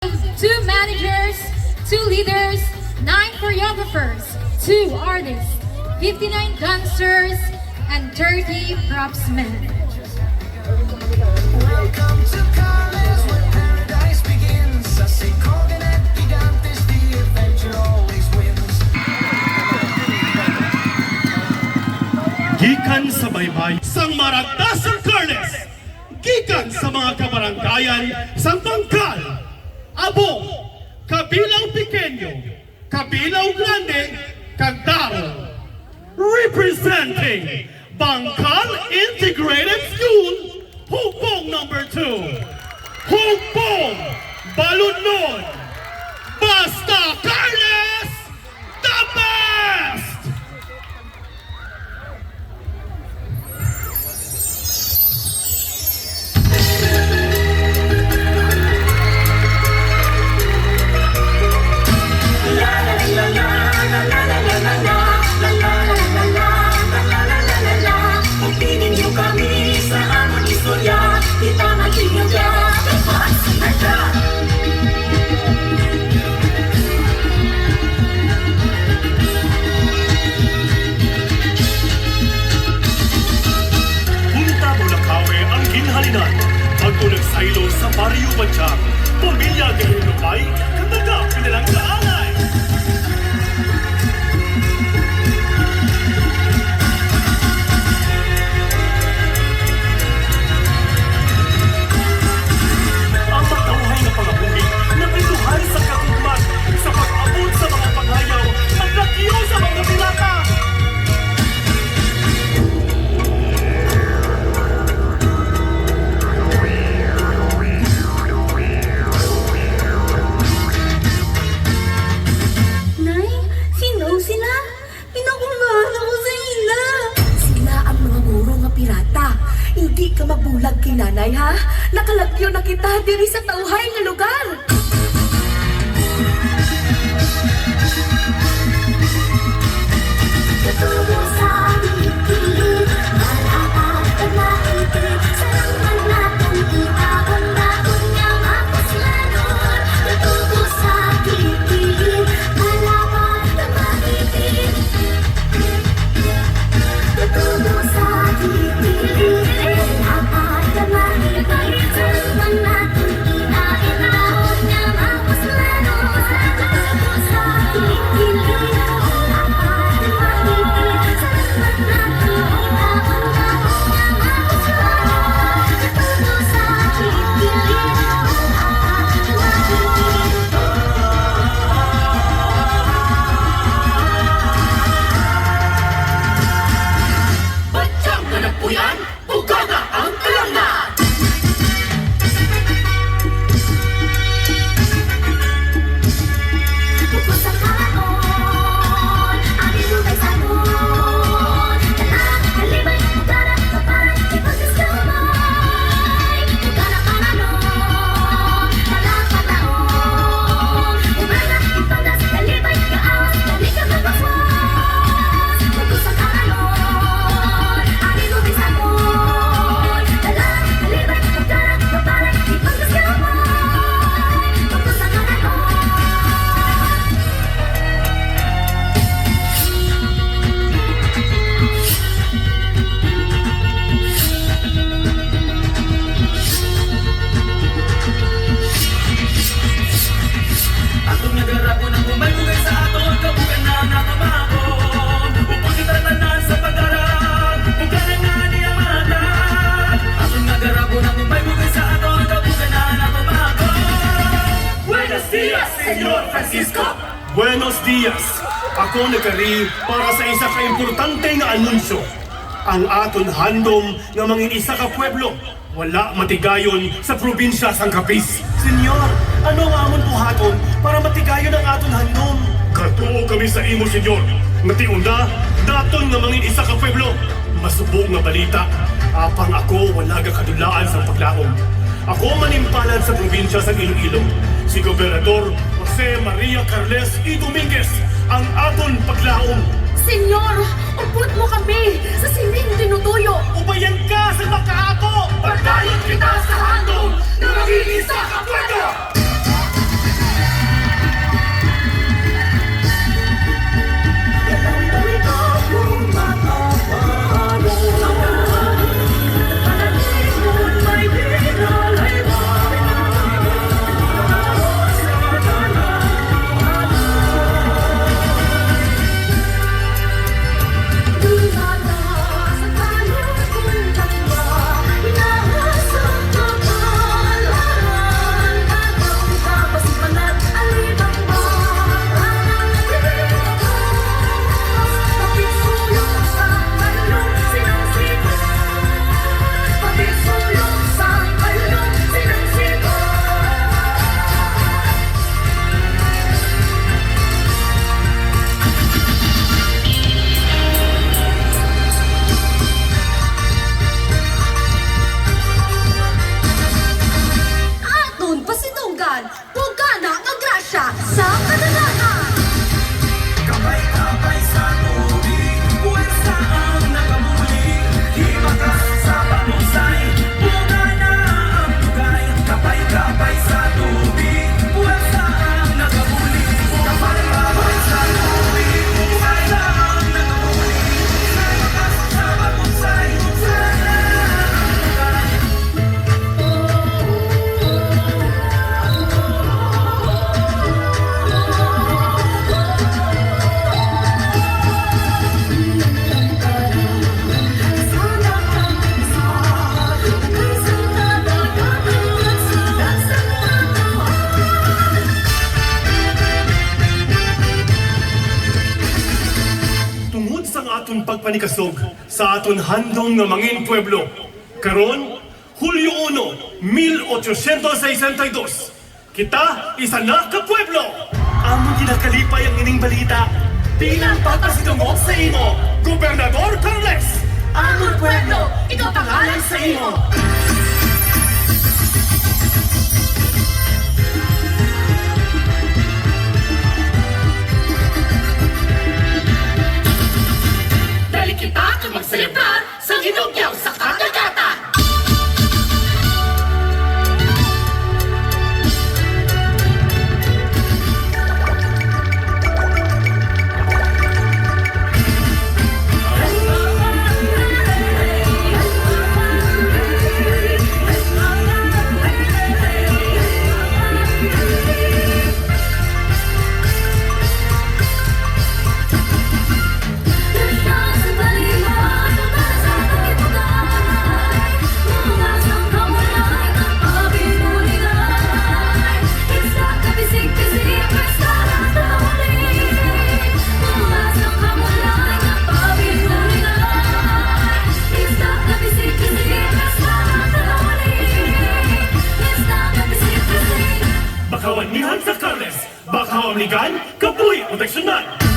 2 managers, 2 leaders, 9 choreographers, 2 artists, 59 dancers, and 30 propsmen. Welcome to Carlos, where paradise begins. I say Coconut Gigantes, the adventure always wins. Gikan sa baybay sang maragtasang Carles, gikan sa mga kabaranggayan sang Bangkal, Abong, Kabilaw Pequeño, Kabilaw Grande, Cagdaro. Representing Bangkal Integrated School, Hugpong number 2, Hugpong Baludnon, Basta Carles, the best! Magpinin niyo kami sa among istorya, kita magigingga, dapat sinadya. Punta Bulakawe ang ginhalinan, bago nagsaylo sa Barrio Batya, pamilya Guerrero Bay, kandaga pinalang kaalay. Ang matauhay na pangabuhi na pinduhay sa katugman, sa pag-abot sa mga panghayaw, at nakiyo sa mga pilata. Nay, sino sila? Pinakulaan ako sa ila. Sila ang mga guro nga pirata. Hindi ka magbulag kay nanay, ha? Nakalagyo na kita diri sa tauhay nga lugar. Tutubo sa bibig, malapad ka na ibig, sarang natin iabon na kunyang apaslanon. Tutubo sa bibig, malapad ka na ibig, tutubo sa bibig, malapad ka na ibig, sarang natin iabon kunyang apaslanon. Tutubo sa bibig, Batyang managpuyan, bugada ang kalangan! Buko sa kaon, abi lugay sa nun. Talang halibay, bugara, kaparan, ipagkas kamay. Bugara kananon, talang kanaon. Bugara, ipagkas, halibay, kaawas, kalikang nagpaswas. Buko sa kaon, abi lugay sa nun. Talang halibay, bugara, kaparan, ipagkas kamay. Buko sa kaon. Atong nagarabo ng bumaybugay sa aton, kabukan na nakamabon. Upos itaratanan sa pag-arang, bukan na niya matag. Atong nagarabo ng bumaybugay sa aton, kabukan na nakamabon. Buenos dias, Senyor Francisco! Buenos dias! Ako nagkari para sa isa ka-importante nga anunsyo. Ang aton handom nga mangin isa ka pueblo, wala matigayon sa probinsya sang Capiz. Senyor, ano ang amon buhaton para matigayon ang aton handom? Katuo kami sa imo, senyor. Matiunda, daton nga mangin isa ka pueblo. Masubok nga balita, apang ako wala ga kadulaan sa paglaom. Ako manimpalan sa probinsya sa Iloilo. Si Gobernador Jose Maria Carles E. Dominguez ang aton paglaom. Senyor, upot mo kami sa sining tinutuyo. Ubayan ka sa makaato! Pagdayon kita sa handom na magiging isa ka pueblo! aton pagpanikasog sa aton handom nga mangin pueblo. Karon, Hulyo 1, 1862, kita isa na ka pueblo. Among ginakalipay ang ining balita. Bilang pagpasidungog sa imo, Gobernador Carles. Among pueblo, ikaw pangalan sa imo. Dali kita ka magselebrar sa ginugyaw sa kagagatan. Bakawan nihan sa Carles, bakawam ligan, kapuy proteksyonan.